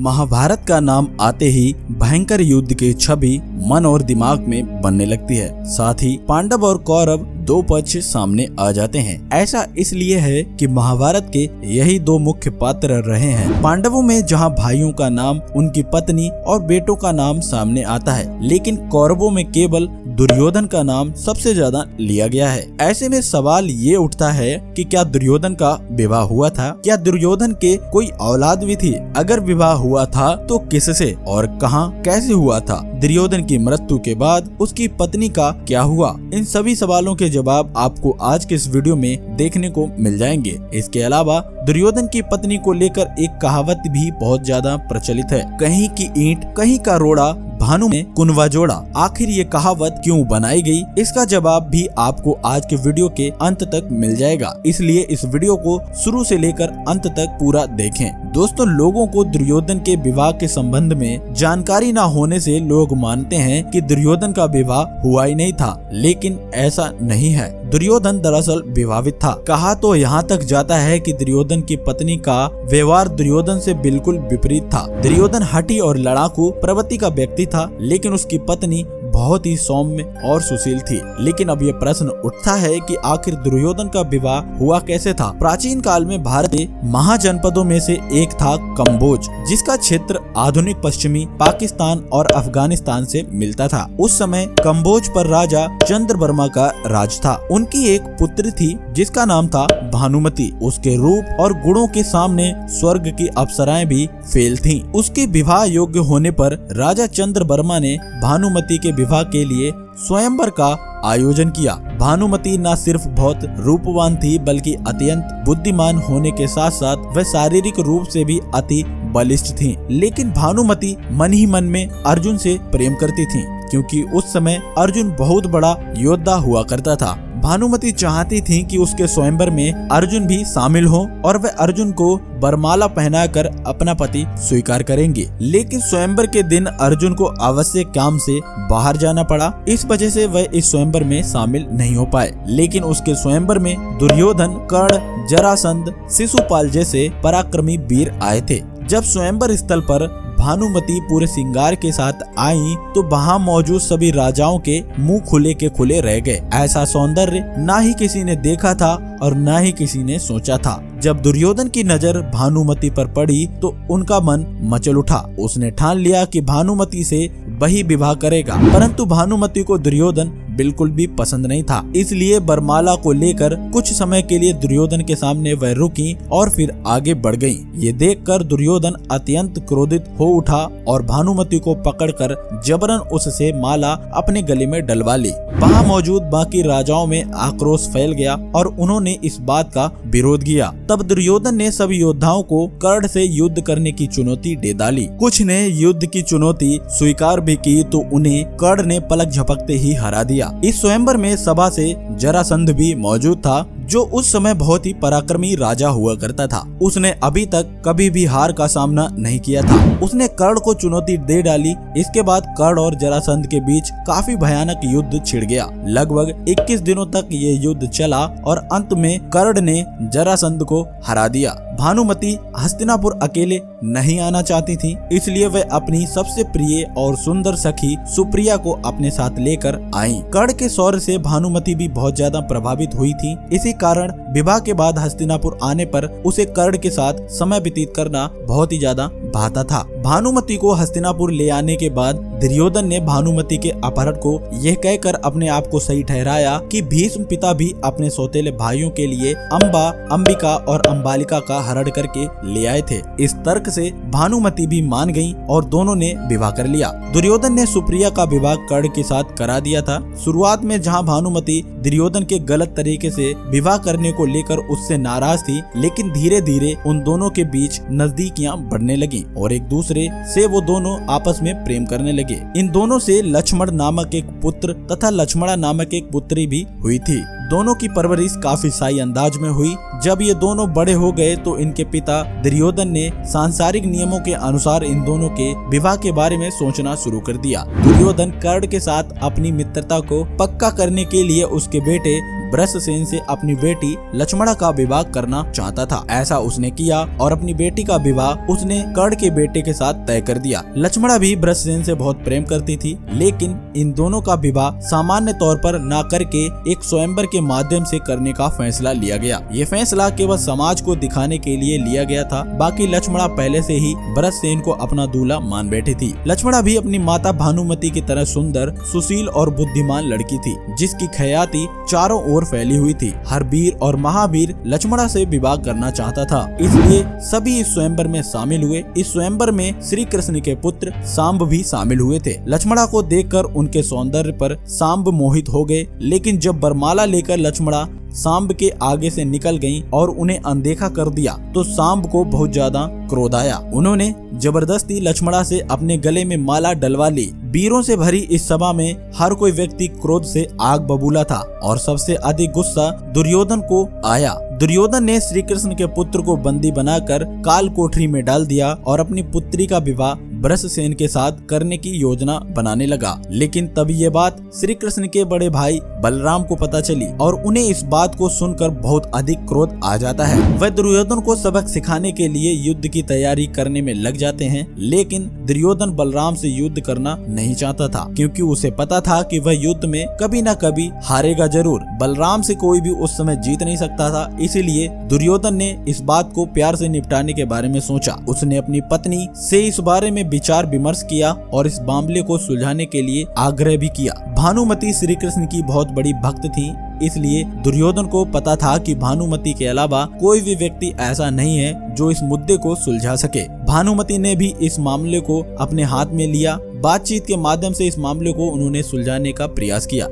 महाभारत का नाम आते ही भयंकर युद्ध की छवि मन और दिमाग में बनने लगती है। साथ ही पांडव और कौरव दो पक्ष सामने आ जाते हैं। ऐसा इसलिए है कि महाभारत के यही दो मुख्य पात्र रहे हैं। पांडवों में जहां भाइयों का नाम, उनकी पत्नी और बेटों का नाम सामने आता है, लेकिन कौरवों में केवल दुर्योधन का नाम सबसे ज्यादा लिया गया है। ऐसे में सवाल ये उठता है कि क्या दुर्योधन का विवाह हुआ था? क्या दुर्योधन के कोई औलाद भी थी? अगर विवाह हुआ था तो किससे और कहां, कैसे हुआ था? दुर्योधन की मृत्यु के बाद उसकी पत्नी का क्या हुआ? इन सभी सवालों के जवाब आपको आज के इस वीडियो में देखने को मिल जाएंगे। इसके अलावा दुर्योधन की पत्नी को लेकर एक कहावत भी बहुत ज्यादा प्रचलित है, कहीं की ईंट कहीं का रोड़ा, भानु में कुनवा जोड़ा। आखिर ये कहावत क्यों बनाई गई, इसका जवाब भी आपको आज के वीडियो के अंत तक मिल जाएगा, इसलिए इस वीडियो को शुरू से लेकर अंत तक पूरा देखें। दोस्तों, लोगों को दुर्योधन के विवाह के संबंध में जानकारी न होने से लोग मानते हैं कि दुर्योधन का विवाह हुआ ही नहीं था, लेकिन ऐसा नहीं है। दुर्योधन दरअसल विवाहित था। कहा तो यहाँ तक जाता है कि दुर्योधन की पत्नी का व्यवहार दुर्योधन से बिल्कुल विपरीत था। दुर्योधन हठी और लड़ाकू प्रवृत्ति का व्यक्ति था, लेकिन उसकी पत्नी बहुत ही सौम्य और सुशील थी। लेकिन अब ये प्रश्न उठता है कि आखिर दुर्योधन का विवाह हुआ कैसे था? प्राचीन काल में भारत के महाजनपदों में से एक था कंबोज, जिसका क्षेत्र आधुनिक पश्चिमी पाकिस्तान और अफगानिस्तान से मिलता था। उस समय कंबोज पर राजा चंद्रवर्मा का राज था। उनकी एक पुत्री थी जिसका नाम था भानुमति। उसके रूप और गुणों के सामने स्वर्ग की अप्सराएं भी फेल थीं। उसके विवाह योग्य होने पर राजा चंद्रवर्मा ने भानुमति के विवाह के लिए स्वयंवर का आयोजन किया। भानुमति न सिर्फ बहुत रूपवान थी, बल्कि अत्यंत बुद्धिमान होने के साथ साथ वह शारीरिक रूप से भी अति बलिष्ठ थी। लेकिन भानुमति मन ही मन में अर्जुन से प्रेम करती थी, क्योंकि उस समय अर्जुन बहुत बड़ा योद्धा हुआ करता था। भानुमति चाहती थी कि उसके स्वयंवर में अर्जुन भी शामिल हो और वह अर्जुन को वरमाला पहनाकर अपना पति स्वीकार करेंगे। लेकिन स्वयंवर के दिन अर्जुन को आवश्यक काम से बाहर जाना पड़ा। इस वजह से वह इस स्वयंवर में शामिल नहीं हो पाए। लेकिन उसके स्वयंवर में दुर्योधन, कर्ण, जरासंध, शिशुपाल जैसे पराक्रमी वीर आए थे। जब स्वयंवर स्थल पर भानुमति पूरे श्रृंगार के साथ आई तो वहाँ मौजूद सभी राजाओं के मुंह खुले के खुले रह गए। ऐसा सौंदर्य ना ही किसी ने देखा था और ना ही किसी ने सोचा था। जब दुर्योधन की नजर भानुमति पर पड़ी तो उनका मन मचल उठा। उसने ठान लिया कि भानुमति से वही विवाह करेगा, परंतु भानुमति को दुर्योधन बिल्कुल भी पसंद नहीं था। इसलिए वरमाला को लेकर कुछ समय के लिए दुर्योधन के सामने वह रुकी और फिर आगे बढ़ गई। ये देखकर दुर्योधन अत्यंत क्रोधित हो उठा और भानुमति को पकड़कर जबरन उससे माला अपने गले में डलवा ली। वहाँ मौजूद बाकी राजाओं में आक्रोश फैल गया और उन्होंने इस बात का विरोध किया। तब दुर्योधन ने सभी योद्धाओं को कर्ण से युद्ध करने की चुनौती दे डाली। कुछ ने युद्ध की चुनौती स्वीकार भी की तो उन्हें कर्ण ने पलक झपकते ही हरा दिया। इस स्वयंवर में सभा से जरासंध भी मौजूद था, जो उस समय बहुत ही पराक्रमी राजा हुआ करता था। उसने अभी तक कभी भी हार का सामना नहीं किया था। उसने कर्ण को चुनौती दे डाली। इसके बाद कर्ण और जरासंध के बीच काफी भयानक युद्ध छिड़ गया। लगभग 21 दिनों तक ये युद्ध चला और अंत में कर्ण ने जरासंध को हरा दिया। भानुमति हस्तिनापुर अकेले नहीं आना चाहती थी, इसलिए वह अपनी सबसे प्रिय और सुंदर सखी सुप्रिया को अपने साथ लेकर आई। कर्ण के शौर्य से भानुमति भी बहुत ज्यादा प्रभावित हुई थी। इसी कारण विवाह के बाद हस्तिनापुर आने पर उसे कर्ण के साथ समय व्यतीत करना बहुत ही ज्यादा भाता था। भानुमति को हस्तिनापुर ले आने के बाद दुर्योधन ने भानुमति के अपहरण को यह कहकर अपने आप को सही ठहराया कि भीष्म पिता भी अपने सौतेले भाइयों के लिए अम्बा, अंबिका और अंबालिका का हरण करके ले आए थे। इस तर्क से भानुमति भी मान गई और दोनों ने विवाह कर लिया। दुर्योधन ने सुप्रिया का विवाह कर्ण के साथ करा दिया था। शुरुआत में जहाँ भानुमति दुर्योधन के गलत तरीके से विवाह करने को लेकर उससे नाराज थी, लेकिन धीरे धीरे उन दोनों के बीच नजदीकियां बढ़ने लगी और एक दूसरे से वो दोनों आपस में प्रेम करने लगे। इन दोनों से लक्ष्मण नामक एक पुत्र तथा लक्ष्मणा नामक एक पुत्री भी हुई थी। दोनों की परवरिश काफी शाही अंदाज में हुई। जब ये दोनों बड़े हो गए तो इनके पिता दुर्योधन ने सांसारिक नियमों के अनुसार इन दोनों के विवाह के बारे में सोचना शुरू कर दिया। दुर्योधन कर्ण के साथ अपनी मित्रता को पक्का करने के लिए उसके बेटे वृषसेन से अपनी बेटी लक्ष्मणा का विवाह करना चाहता था। ऐसा उसने किया और अपनी बेटी का विवाह उसने कर्ण के बेटे के साथ तय कर दिया। लक्ष्मणा भी वृषसेन से बहुत प्रेम करती थी, लेकिन इन दोनों का विवाह सामान्य तौर पर न करके एक स्वयंवर के माध्यम से करने का फैसला लिया गया। ये फैसला केवल समाज को दिखाने के लिए लिया गया था। बाकी लक्ष्मणा पहले से ही वृषसेन को अपना दूल्हा मान बैठी थी। लक्ष्मणा भी अपनी माता भानुमति की तरह सुंदर, सुशील और बुद्धिमान लड़की थी, जिसकी ख्याति चारों ओर फैली हुई थी। हर वीर और महावीर लक्ष्मणा से विवाह करना चाहता था, इसलिए सभी इस स्वयंवर में शामिल हुए। इस स्वयंवर में श्री कृष्ण के पुत्र सांब भी शामिल हुए थे। लक्ष्मणा को देखकर उनके सौंदर्य पर सांब मोहित हो गए, लेकिन जब वरमाला लेकर लक्ष्मणा सांब के आगे से निकल गईं और उन्हें अनदेखा कर दिया तो सांब को बहुत ज्यादा क्रोध आया। उन्होंने जबरदस्ती लक्ष्मणा से अपने गले में माला डलवा ली। वीरों से भरी इस सभा में हर कोई व्यक्ति क्रोध से आग बबूला था और सबसे अधिक गुस्सा दुर्योधन को आया। दुर्योधन ने श्री कृष्ण के पुत्र को बंदी बनाकर काल कोठरी में डाल दिया और अपनी पुत्री का विवाह वृषसेन के साथ करने की योजना बनाने लगा। लेकिन तभी ये बात श्री कृष्ण के बड़े भाई बलराम को पता चली और उन्हें इस बात को सुनकर बहुत अधिक क्रोध आ जाता है। वह दुर्योधन को सबक सिखाने के लिए युद्ध की तैयारी करने में लग जाते हैं, लेकिन दुर्योधन बलराम से युद्ध करना नहीं चाहता था, क्योंकि उसे पता था कि वह युद्ध में कभी न कभी हारेगा जरूर। बलराम से कोई भी उस समय जीत नहीं सकता था, इसीलिए दुर्योधन ने इस बात को प्यार से निपटाने के बारे में सोचा। उसने अपनी पत्नी से इस बारे में विचार विमर्श किया और इस मामले को सुलझाने के लिए आग्रह भी किया। भानुमति श्री कृष्ण की बहुत बड़ी भक्त थी, इसलिए दुर्योधन को पता था कि भानुमति के अलावा कोई भी व्यक्ति ऐसा नहीं है जो इस मुद्दे को सुलझा सके। भानुमति ने भी इस मामले को अपने हाथ में लिया। बातचीत के माध्यम से इस मामले को उन्होंने सुलझाने का प्रयास किया।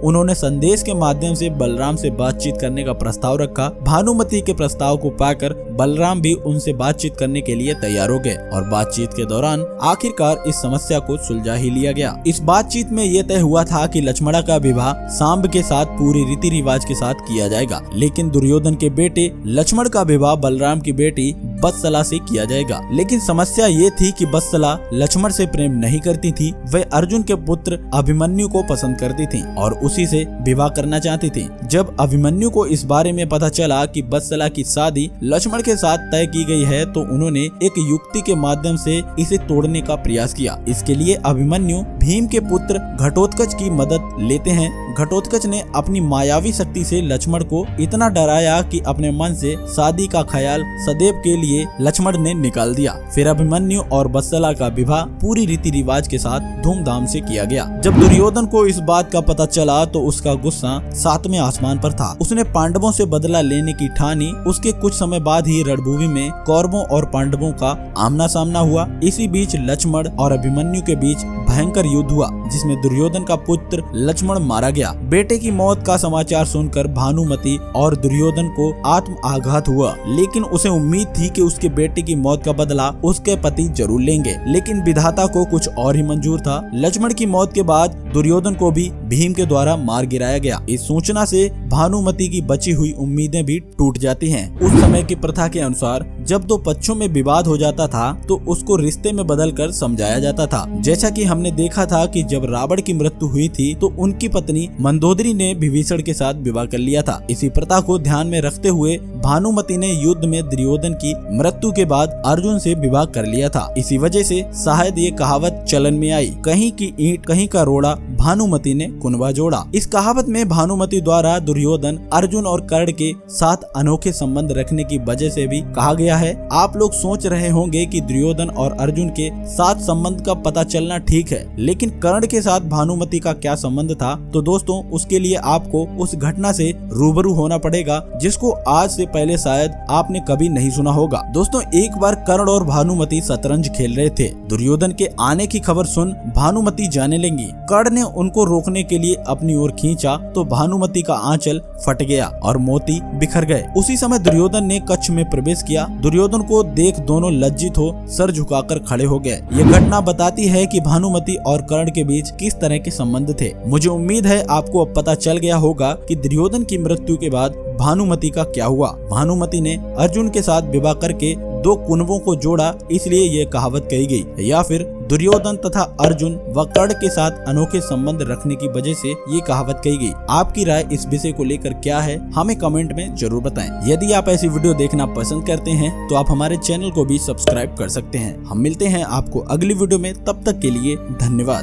उन्होंने संदेश के माध्यम से बलराम से बातचीत करने का प्रस्ताव रखा। भानुमति के प्रस्ताव को पाकर बलराम भी उनसे बातचीत करने के लिए तैयार हो गए और बातचीत के दौरान आखिरकार इस समस्या को सुलझा ही लिया गया। इस बातचीत में यह तय हुआ था कि लक्ष्मणा का विवाह सांब के साथ पूरे रीति रिवाज के साथ किया जाएगा, लेकिन दुर्योधन के बेटे लक्ष्मण का विवाह बलराम की बेटी वत्सला से किया जाएगा। लेकिन समस्या ये थी कि वत्सला लक्ष्मण से प्रेम नहीं करती थी, वह अर्जुन के पुत्र अभिमन्यु को पसंद करती थी और उसी से विवाह करना चाहती थी। जब अभिमन्यु को इस बारे में पता चला कि वत्सला की शादी लक्ष्मण के साथ तय की गई है, तो उन्होंने एक युक्ति के माध्यम से इसे तोड़ने का प्रयास किया। इसके लिए अभिमन्यु भीम के पुत्र घटोत्कच की मदद लेते हैं। घटोत्कच ने अपनी मायावी शक्ति से लक्ष्मण को इतना डराया कि अपने मन से शादी का ख्याल सदैव के लिए लक्ष्मण ने निकाल दिया। फिर अभिमन्यु और वत्सला का विवाह पूरी रीति रिवाज के साथ धूमधाम से किया गया। जब दुर्योधन को इस बात का पता चला तो उसका गुस्सा सातवें आसमान पर था। उसने पांडवों से बदला लेने की ठानी। उसके कुछ समय बाद ही रणभूमि में कौरवों और पांडवों का आमना सामना हुआ। इसी बीच लक्ष्मण और अभिमन्यु के बीच भयंकर युद्ध हुआ, जिसमें दुर्योधन का पुत्र लक्ष्मण मारा गया। बेटे की मौत का समाचार सुनकर भानुमति और दुर्योधन को आत्म आघात हुआ, लेकिन उसे उम्मीद थी कि उसके बेटे की मौत का बदला उसके पति जरूर लेंगे। लेकिन विधाता को कुछ और ही मंजूर था। लक्ष्मण की मौत के बाद दुर्योधन को भी भीम के द्वारा मार गिराया गया। इस सूचना से भानुमति की बची हुई उम्मीदें भी टूट जाती हैं। उस समय की प्रथा के अनुसार जब दो पक्षों में विवाद हो जाता था तो उसको रिश्ते में बदलकर समझाया जाता था। जैसा कि हमने देखा था कि जब रावण की मृत्यु हुई थी तो उनकी पत्नी मंदोदरी ने विभीषण के साथ विवाह कर लिया था। इसी प्रथा को ध्यान में रखते हुए भानुमति ने युद्ध में दुर्योधन की मृत्यु के बाद अर्जुन से विवाह कर लिया था। इसी वजह से शायद ये कहावत चलन में आई, कहीं की ईंट कहीं का रोड़ा, भानुमति ने कुनबा जोड़ा। इस कहावत में भानुमति द्वारा दुर्योधन, अर्जुन और कर्ण के साथ अनोखे संबंध रखने की वजह से भी कहा गया है। आप लोग सोच रहे होंगे कि दुर्योधन और अर्जुन के साथ संबंध का पता चलना ठीक है, लेकिन कर्ण के साथ भानुमति का क्या संबंध था? तो दोस्तों, उसके लिए आपको उस घटना से रूबरू होना पड़ेगा जिसको आज से पहले शायद आपने कभी नहीं सुना होगा। दोस्तों, एक बार कर्ण और भानुमति शतरंज खेल रहे थे। दुर्योधन के आने की खबर सुन भानुमति जाने लगी। कर्ण ने उनको रोकने के लिए अपनी ओर खींचा तो भानुमति का आंचल फट गया और मोती बिखर गए। उसी समय दुर्योधन ने कक्ष में प्रवेश किया। दुर्योधन को देख दोनों लज्जित हो सर झुकाकर खड़े हो गए। ये घटना बताती है कि भानुमति और कर्ण के बीच किस तरह के संबंध थे। मुझे उम्मीद है आपको अब पता चल गया होगा कि दुर्योधन की मृत्यु के बाद भानुमति का क्या हुआ। भानुमति ने अर्जुन के साथ विवाह करके दो कुनवों को जोड़ा इसलिए ये कहावत कही गई, या फिर दुर्योधन तथा अर्जुन व कर्ण के साथ अनोखे संबंध रखने की वजह से ये कहावत कही गई। आपकी राय इस विषय को लेकर क्या है, हमें कमेंट में जरूर बताएं। यदि आप ऐसी वीडियो देखना पसंद करते हैं तो आप हमारे चैनल को भी सब्सक्राइब कर सकते हैं। हम मिलते हैं आपको अगली वीडियो में, तब तक के लिए धन्यवाद।